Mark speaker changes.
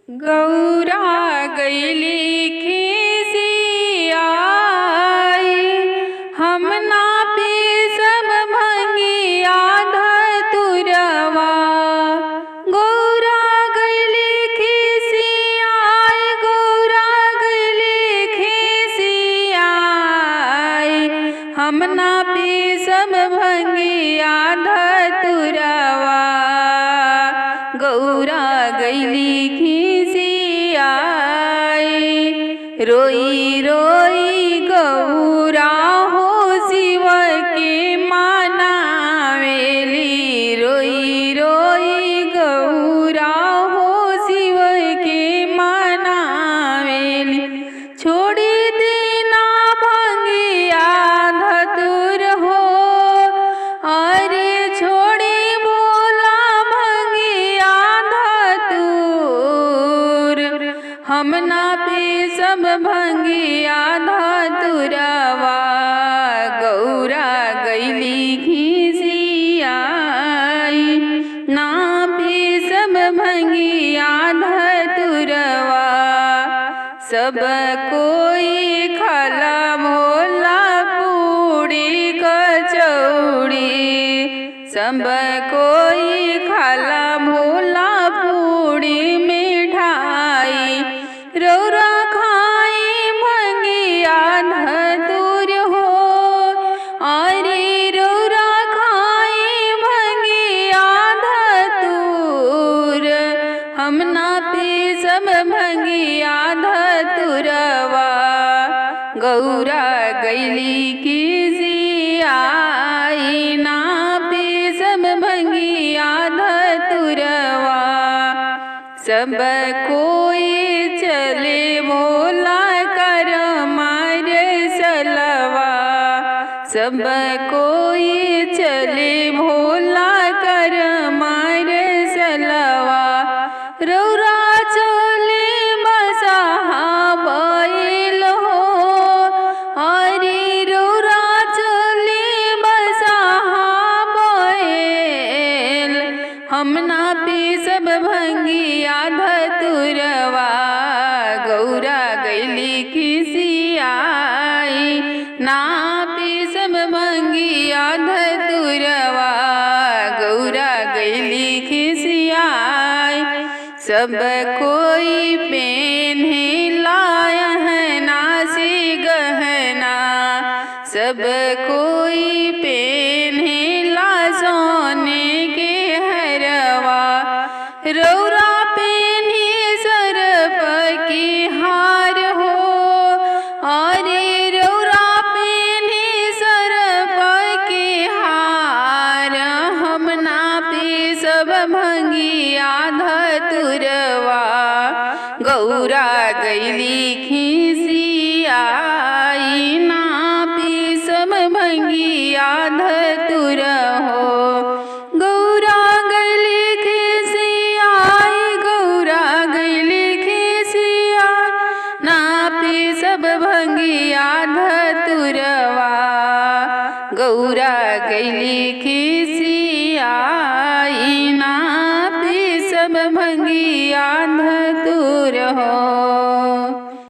Speaker 1: गौरा गईली खिसियाई, हम ना पी सब भंगिया धतुरवा। गौरा गईली खिसियाई, गौरा गईली खिसियाई, हम ना पी सब भंगिया धतुरवा। गौरा गईली खिसियाई, रोई रोई गौरा हो शिव के मनावेली। रोई रोई गौरा हो शिव के मनावेली। छोड़ी देना भंगिया धतुर हो, अरे छोड़ी बोला भंगिया धतुर। हम ना पी सब भंगिया धतुरवा। गौरा गईली खिसियाई, ना पी सब भंगिया धतुरवा। सब कोई खाला भोला पूड़ी कचौड़ी, सब कोई खाला भोला पूड़ी मिठाई। रौरा खाई भंगिया धतुर हो, अरे रौरा खाई भंगिया धतुर। हम ना पी सब भंगिया धतुरवा। गौरा गईली खिसियाई, ना पी सब भंगिया धतुरवा। सब कोई चले भोला कर मारे सलवा, सब कोई चले भोला कर मारे सलवा। रौरा चले बसहा बैल हो, अरे रौरा चले बसहा बैल। हम ना पी सब भंगिया धतुरवा। गौरा गईली खिसियाई, ना पी सब भंगिया धतुरवा। गौरा गईली खिसियाई, सब कोई पेन्हे लाया है नासी गहना, सब कोई पेन्हे ला सोने के हरवा। रौरा पेन्ही सरप की हार हो, अरे रौरा पेन्ही सरप के हार। हम ना पी सब भंगिया धतुरवा। गौरा गईली खिसियाई, ना पी सब भंगिया धतुर हो। गौरा गईली खिसियाई, गौरा गईली खिसियाई, ना पी सब भंगिया धतुरवा। गौरा गईली